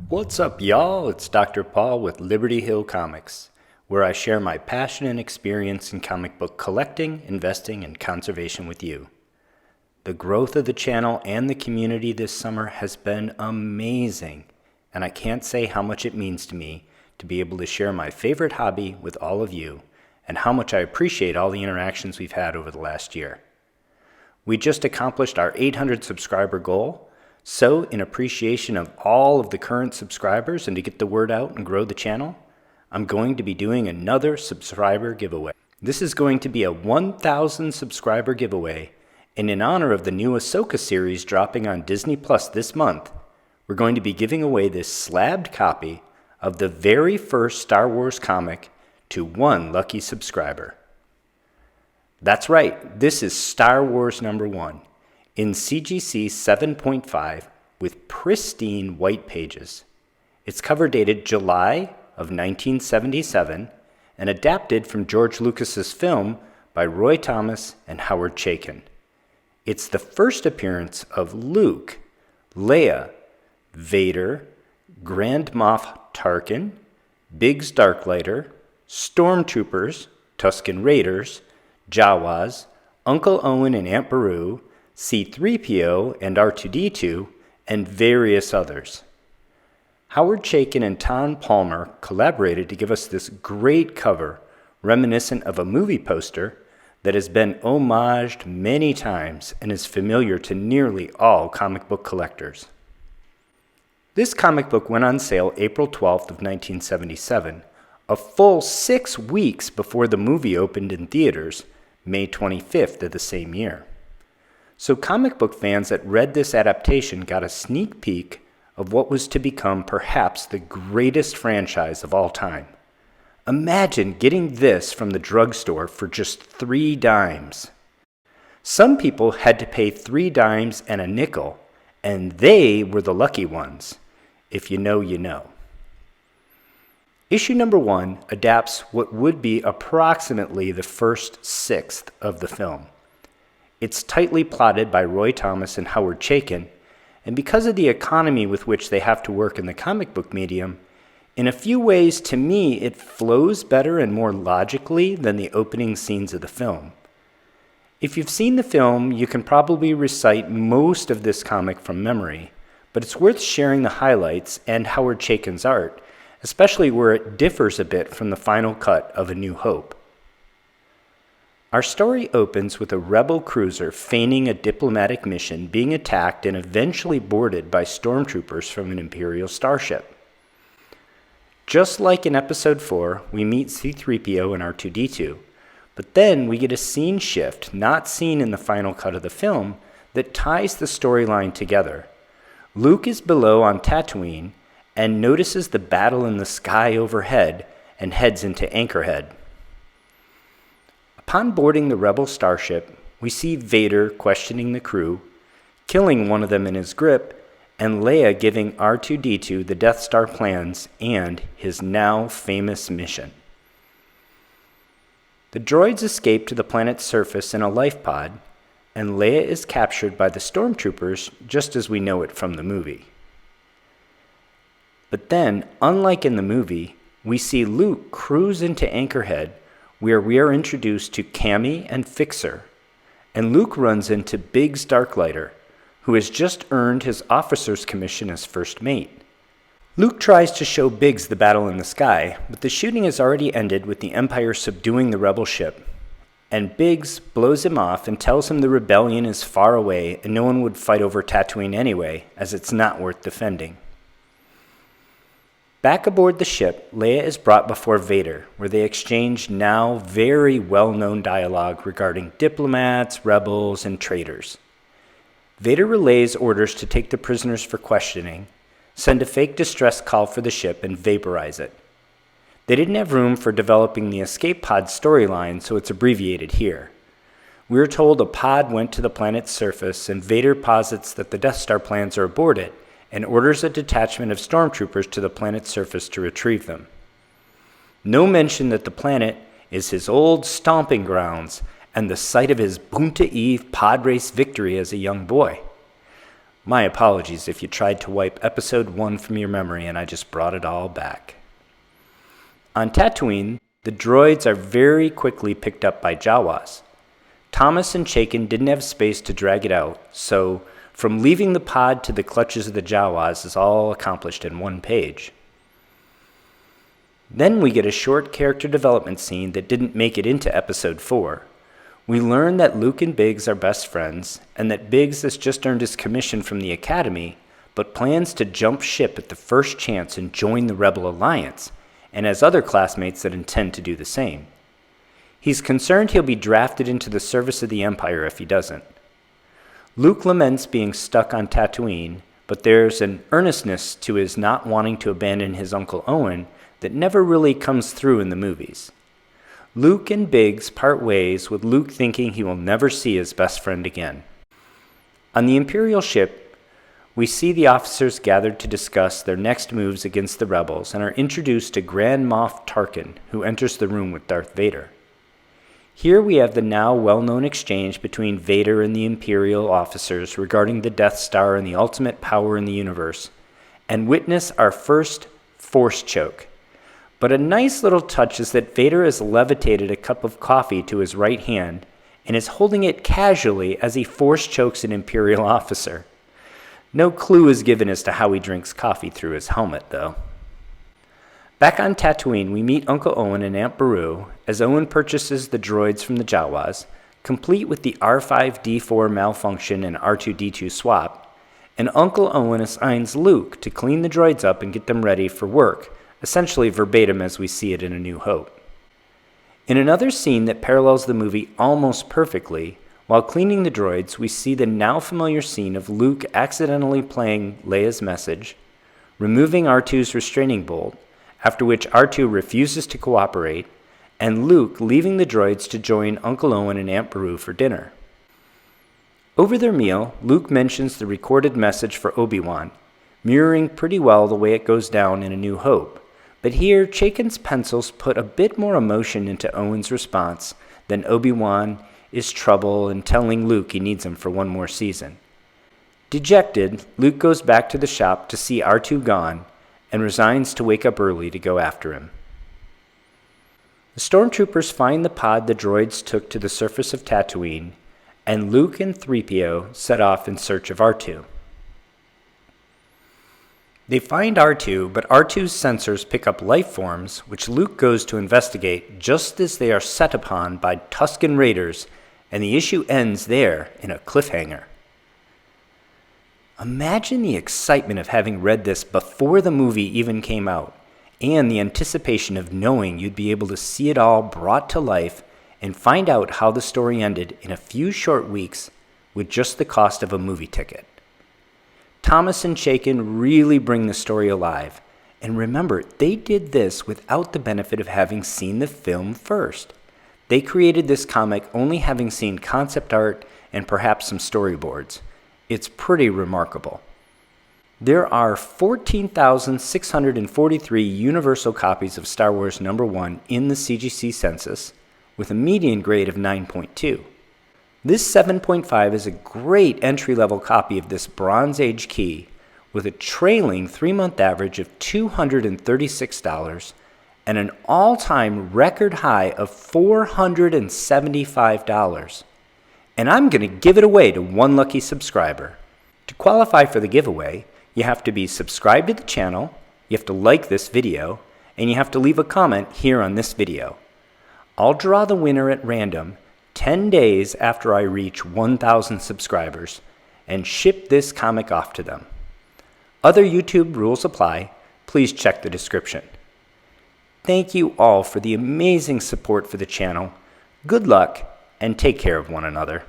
What's up, y'all? It's Dr. Paul with Liberty Hill Comics, where I share my passion and experience in comic book collecting, investing, and conservation with you. The growth of the channel and the community this summer has been amazing, and I can't say how much it means to me to be able to share my favorite hobby with all of you, and how much I appreciate all the interactions we've had over the last year. We just accomplished our 800 subscriber goal. So, in appreciation of all of the current subscribers and to get the word out and grow the channel, I'm going to be doing another subscriber giveaway. This is going to be a 1,000 subscriber giveaway, and in honor of the new Ahsoka series dropping on Disney Plus this month, we're going to be giving away this slabbed copy of the very first Star Wars comic to one lucky subscriber. That's right, this is Star Wars #1. In CGC 7.5 with pristine white pages. It's cover dated July of 1977 and adapted from George Lucas's film by Roy Thomas and Howard Chaykin. It's the first appearance of Luke, Leia, Vader, Grand Moff Tarkin, Biggs Darklighter, Stormtroopers, Tusken Raiders, Jawas, Uncle Owen and Aunt Beru, C-3PO and R2-D2, and various others. Howard Chaykin and Tom Palmer collaborated to give us this great cover reminiscent of a movie poster that has been homaged many times and is familiar to nearly all comic book collectors. This comic book went on sale April 12th of 1977, a full 6 weeks before the movie opened in theaters, May 25th of the same year. So comic book fans that read this adaptation got a sneak peek of what was to become perhaps the greatest franchise of all time. Imagine getting this from the drugstore for just 3 dimes. Some people had to pay 3 dimes and a nickel, and they were the lucky ones. If you know, you know. Issue #1 adapts what would be approximately the first sixth of the film. It's tightly plotted by Roy Thomas and Howard Chaykin, and because of the economy with which they have to work in the comic book medium, in a few ways, to me, it flows better and more logically than the opening scenes of the film. If you've seen the film, you can probably recite most of this comic from memory, but it's worth sharing the highlights and Howard Chaykin's art, especially where it differs a bit from the final cut of A New Hope. Our story opens with a rebel cruiser feigning a diplomatic mission being attacked and eventually boarded by stormtroopers from an Imperial starship. Just like in Episode 4, we meet C-3PO and R2-D2, but then we get a scene shift not seen in the final cut of the film that ties the storyline together. Luke is below on Tatooine and notices the battle in the sky overhead and heads into Anchorhead. Upon boarding the rebel starship, we see Vader questioning the crew, killing one of them in his grip, and Leia giving R2-D2 the Death Star plans and his now famous mission. The droids escape to the planet's surface in a life pod, and Leia is captured by the stormtroopers just as we know it from the movie. But then, unlike in the movie, we see Luke cruise into Anchorhead, where we are introduced to Cammy and Fixer, and Luke runs into Biggs Darklighter, who has just earned his officer's commission as first mate. Luke tries to show Biggs the battle in the sky, but the shooting has already ended with the Empire subduing the rebel ship, and Biggs blows him off and tells him the rebellion is far away and no one would fight over Tatooine anyway, as it's not worth defending. Back aboard the ship, Leia is brought before Vader, where they exchange now very well-known dialogue regarding diplomats, rebels, and traitors. Vader relays orders to take the prisoners for questioning, send a fake distress call for the ship, and vaporize it. They didn't have room for developing the escape pod storyline, so it's abbreviated here. We are told a pod went to the planet's surface, and Vader posits that the Death Star plans are aborted, and orders a detachment of stormtroopers to the planet's surface to retrieve them. No mention that the planet is his old stomping grounds and the site of his Boonta Eve pod race victory as a young boy. My apologies if you tried to wipe episode 1 from your memory and I just brought it all back. On Tatooine, the droids are very quickly picked up by Jawas. Thomas and Chaykin didn't have space to drag it out, so from leaving the pod to the clutches of the Jawas is all accomplished in one page. Then we get a short character development scene that didn't make it into episode 4. We learn that Luke and Biggs are best friends, and that Biggs has just earned his commission from the Academy, but plans to jump ship at the first chance and join the Rebel Alliance, and has other classmates that intend to do the same. He's concerned he'll be drafted into the service of the Empire if he doesn't. Luke laments being stuck on Tatooine, but there's an earnestness to his not wanting to abandon his Uncle Owen that never really comes through in the movies. Luke and Biggs part ways, with Luke thinking he will never see his best friend again. On the Imperial ship, we see the officers gathered to discuss their next moves against the rebels and are introduced to Grand Moff Tarkin, who enters the room with Darth Vader. Here we have the now well-known exchange between Vader and the Imperial officers regarding the Death Star and the ultimate power in the universe, and witness our first Force choke. But a nice little touch is that Vader has levitated a cup of coffee to his right hand and is holding it casually as he Force chokes an Imperial officer. No clue is given as to how he drinks coffee through his helmet, though. Back on Tatooine, we meet Uncle Owen and Aunt Beru as Owen purchases the droids from the Jawas, complete with the R5-D4 malfunction and R2-D2 swap, and Uncle Owen assigns Luke to clean the droids up and get them ready for work, essentially verbatim as we see it in A New Hope. In another scene that parallels the movie almost perfectly, while cleaning the droids, we see the now familiar scene of Luke accidentally playing Leia's message, removing R2's restraining bolt, after which R2 refuses to cooperate, and Luke leaving the droids to join Uncle Owen and Aunt Beru for dinner. Over their meal, Luke mentions the recorded message for Obi-Wan, mirroring pretty well the way it goes down in A New Hope, but here Chaykin's pencils put a bit more emotion into Owen's response than Obi-Wan is trouble and telling Luke he needs him for one more season. Dejected, Luke goes back to the shop to see R2 gone, and resigns to wake up early to go after him. The stormtroopers find the pod the droids took to the surface of Tatooine, and Luke and 3PO set off in search of R2. They find R2, but R2's sensors pick up life forms, which Luke goes to investigate just as they are set upon by Tusken Raiders, and the issue ends there in a cliffhanger. Imagine the excitement of having read this before the movie even came out, and the anticipation of knowing you'd be able to see it all brought to life and find out how the story ended in a few short weeks with just the cost of a movie ticket. Thomas and Chaykin really bring the story alive, and remember, they did this without the benefit of having seen the film first. They created this comic only having seen concept art and perhaps some storyboards. It's pretty remarkable. There are 14,643 universal copies of Star Wars #1 in the CGC census, with a median grade of 9.2. This 7.5 is a great entry-level copy of this Bronze Age key, with a trailing 3-month average of $236 and an all-time record high of $475. And I'm going to give it away to one lucky subscriber. To qualify for the giveaway, you have to be subscribed to the channel, you have to like this video, and you have to leave a comment here on this video. I'll draw the winner at random 10 days after I reach 1,000 subscribers and ship this comic off to them. Other YouTube rules apply. Please check the description. Thank you all for the amazing support for the channel. Good luck, and take care of one another.